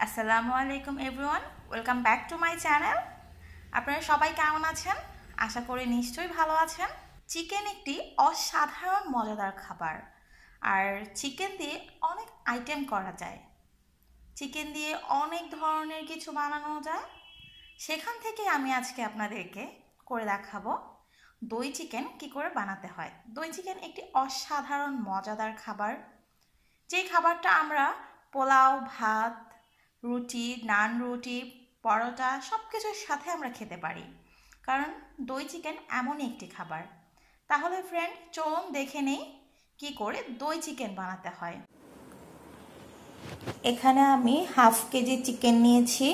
আসসালামু আলাইকুম everyone, welcome back to my channel. আপনারা সবাই কেমন আছেন? আশা করি নিশ্চয়ই ভালো আছেন। চিকেন একটি অসাধারণ মজাদার খাবার, আর চিকেন দিয়ে অনেক আইটেম করা যায়। চিকেন দিয়ে অনেক ধরনের কিছু বানানো যায়। সেখান থেকে আমি আজকে আপনাদেরকে করে দেখাবো দই চিকেন কি করে বানাতে হয়। দই চিকেন একটি অসাধারণ মজাদার খাবার, যেই খাবারটা আমরা পোলাও, ভাত, রুটি, নান রুটি, পরোটা সব কিছুর সাথে আমরা খেতে পারি, কারণ দই চিকেন এমনই একটি খাবার। তাহলে ফ্রেন্ড, চলুন দেখে নেই কি করে দই চিকেন বানাতে হয়। এখানে আমি হাফ কেজি চিকেন নিয়েছি।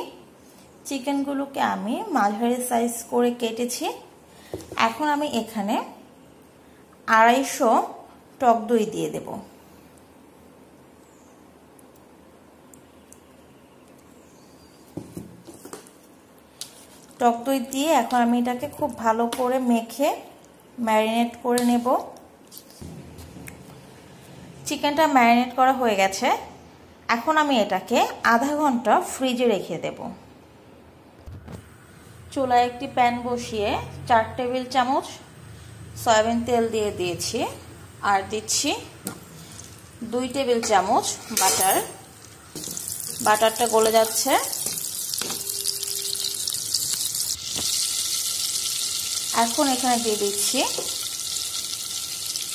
চিকেনগুলোকে আমি মাঝারি সাইজ করে কেটেছি। এখন আমি এখানে 250 টক দই দিয়ে দেব। টক দই দিয়ে এখন আমি এটাকে খুব ভালো করে মেখে ম্যারিনেট করে নেব। চিকেনটা ম্যারিনেট করা হয়ে গেছে। এখন আমি এটাকে আধা ঘন্টা ফ্রিজে রেখে দেব। চুলায় একটি প্যান বসিয়ে 4 টেবিল চামচ সয়াবিন তেল দিয়ে দিয়েছি, আর দিচ্ছি 2 টেবিল চামচ বাটার। বাটারটা গলে যাচ্ছে। এখন এখানে দিয়ে দিচ্ছি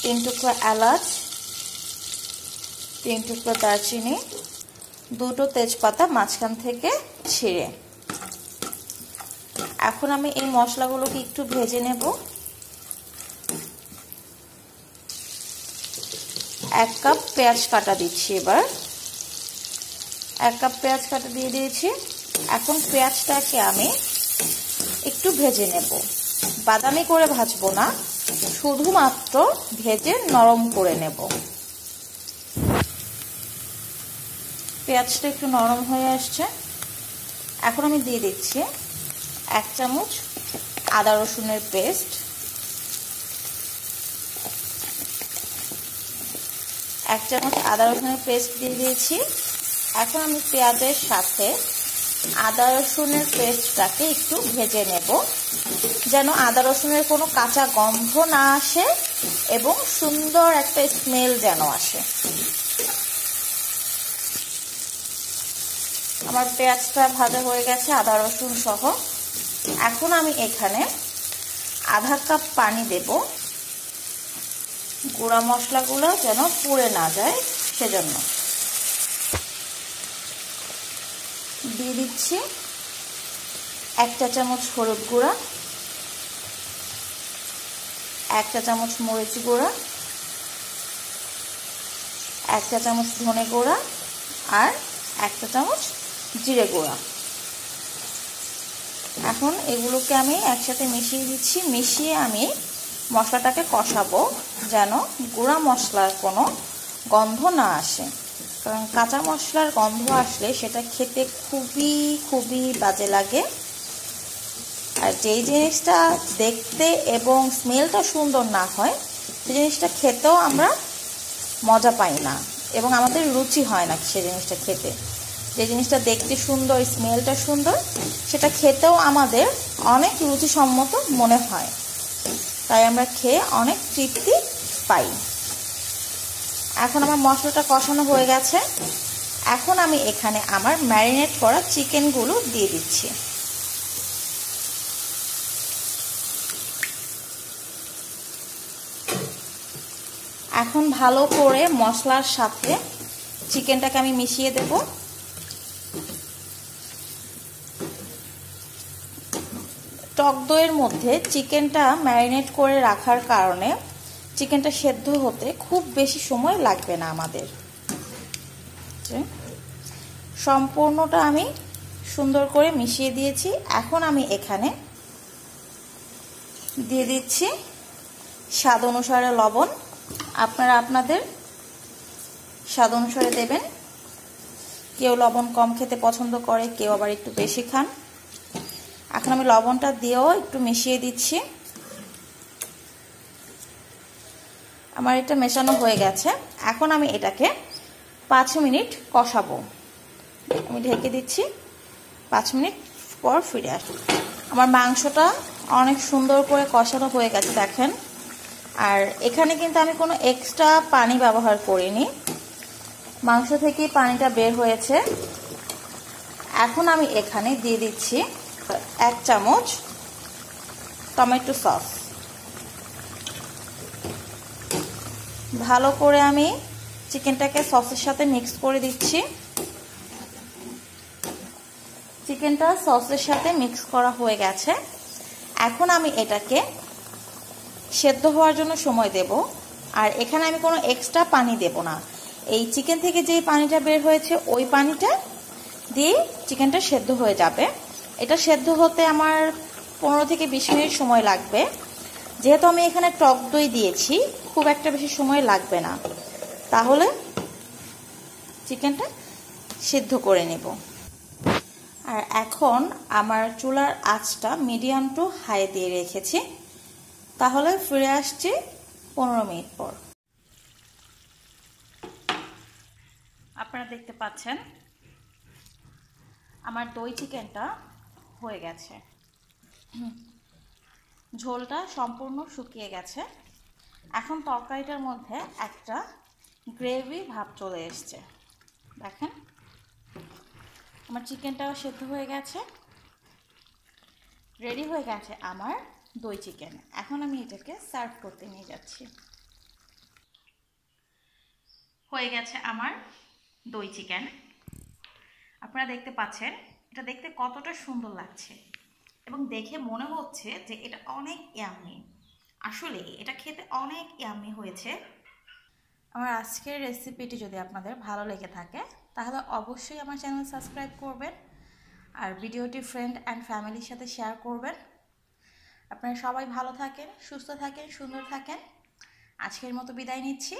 3 টুকরো এলাচ, 3 টুকরো দারচিনি, 2টো তেজপাতা মাঝখান থেকে ছিঁড়ে। এখন আমি এই মশলাগুলোকে একটু ভেজে নেব। 1 কাপ পেঁয়াজ কাটা দিচ্ছি। এবার 1 কাপ পেঁয়াজ কাটা দিয়ে দিয়েছি। এখন পেঁয়াজটাকে আমি একটু ভেজে নেব। বাদামি করে ভাজবো না, শুধুমাত্র ভেজে নরম করে নেব। পেঁয়াজটা একটু নরম হয়ে আসছে। এখন আমি দিয়ে দিচ্ছি 1 চামচ আদা রসুনের পেস্ট, 1 চামচ আদা রসুনের পেস্ট দিয়ে দিয়েছি। এখন আমি পেঁয়াজের সাথে আদা রসুনের পেস্টটাকে একটু ভেজে নেব, যেন আদা রসুনের কোনো কাঁচা গন্ধ না আসে এবং সুন্দর একটা স্মেল যেন আসে। আমার পেঁয়াজটা ভাজা হয়ে গেছে আদা রসুন সহ। এখন আমি এখানে আধা কাপ পানি দেব, গুঁড়া মশলাগুলো যেন পুড়ে না যায় সেজন্য। দিয়ে দিচ্ছি 1 চা চামচ হলুদ গুঁড়া, 1 চা চামচ মরিচ গুঁড়া, 1 চা চামচ ধনে গুঁড়া, আর 1 চা চামচ জিরে গুঁড়া। এখন এগুলোকে আমি একসাথে মিশিয়ে দিচ্ছি। মিশিয়ে আমি মশলাটাকে কষাবো, যেন গুঁড়া মশলার কোনো গন্ধ না আসে, কারণ কাঁচা মশলার গন্ধ আসলে সেটা খেতে খুবই খুবই বাজে লাগে। আর যেই জিনিসটা দেখতে এবং স্মেলটা সুন্দর না হয়, সেই জিনিসটা খেতেও আমরা মজা পাই না এবং আমাদের রুচি হয় না সেই জিনিসটা খেতে। যে জিনিসটা দেখতে সুন্দর, স্মেলটা সুন্দর, সেটা খেতেও আমাদের অনেক রুচিসম্মত মনে হয়, তাই আমরা খেয়ে অনেক তৃপ্তি পাই। এখন আমার মশলাটা কষানো হয়ে গেছে। এখন আমি এখানে আমার ম্যারিনেট করা চিকেনগুলো দিয়ে দিচ্ছি। এখন ভালো করে মশলার সাথে চিকেনটাকে আমি মিশিয়ে দেব। টক দইয়ের মধ্যে চিকেনটা ম্যারিনেট করে রাখার কারণে চিকেনটা সেদ্ধ হতে খুব বেশি সময় লাগবে না আমাদের। সম্পূর্ণটা আমি সুন্দর করে মিশিয়ে দিয়েছি। এখন আমি এখানে দিয়ে দিচ্ছি স্বাদ অনুসারে লবণ। আপনারা আপনাদের স্বাদ অনুসারে দেবেন। কেউ লবণ কম খেতে পছন্দ করে, কেউ আবার একটু বেশি খান। এখন আমি লবণটা দিয়েও একটু মিশিয়ে দিচ্ছি। আমার এটা মেশানো হয়ে গেছে। এখন আমি এটাকে 5 মিনিট কষাবো। আমি ঢেকে দিচ্ছি, 5 মিনিট পর ফিরে আসি। আমার মাংসটা অনেক সুন্দর করে কষানো হয়ে গেছে দেখেন। আর এখানে কিন্তু আমি কোনো এক্সট্রা পানি ব্যবহার করিনি, মাংস থেকেই পানিটা বের হয়েছে। এখন আমি এখানে দিয়ে দিচ্ছি 1 চামচ টমেটো সস। ভালো করে আমি চিকেনটাকে সসের সাথে মিক্স করে দিচ্ছি। চিকেনটা সসের সাথে মিক্স করা হয়ে গেছে। এখন আমি এটাকে সেদ্ধ হওয়ার জন্য সময় দেব। আর এখানে আমি কোনো এক্সট্রা পানি দেব না, এই চিকেন থেকে যে পানিটা বের হয়েছে ওই পানিটা দিয়ে চিকেনটা সেদ্ধ হয়ে যাবে। এটা সেদ্ধ হতে আমার 15 থেকে 20 মিনিট সময় লাগবে। যেহেতু আমি এখানে টক দই দিয়েছি, খুব একটা বেশি সময় লাগবে না। তাহলে চিকেনটা সিদ্ধ করে নেব। আর এখন আমার চুলার আঁচটা মিডিয়াম টু হাই দিয়ে রেখেছি। তাহলে ফিরে আসছি 15 মিনিট পর। আপনারা দেখতে পাচ্ছেন আমার দই চিকেনটা হয়ে গেছে, ঝোলটা সম্পূর্ণ শুকিয়ে গেছে। এখন তরকারিটার মধ্যে একটা গ্রেভি ভাব চলে এসছে দেখেন। আমার চিকেনটাও সেদ্ধ হয়ে গেছে, রেডি হয়ে গেছে আমার দই চিকেন। এখন আমি এটাকে সার্ভ করতে নিয়ে যাচ্ছি। হয়ে গেছে আমার দই চিকেন। আপনারা দেখতে পাচ্ছেন এটা দেখতে কতটা সুন্দর লাগছে এবং দেখে মনে হচ্ছে যে এটা অনেক ইয়াম্মি। আসলে এটা খেতে অনেক ইয়াম্মি হয়েছে। আমার আজকের রেসিপিটি যদি আপনাদের ভালো লেগে থাকে তাহলে অবশ্যই আমার চ্যানেল সাবস্ক্রাইব করবেন আর ভিডিওটি ফ্রেন্ড অ্যান্ড ফ্যামিলির সাথে শেয়ার করবেন। আপনারা সবাই ভালো থাকেন, সুস্থ থাকেন, সুন্দর থাকেন। আজকের মতো বিদায় নিচ্ছি।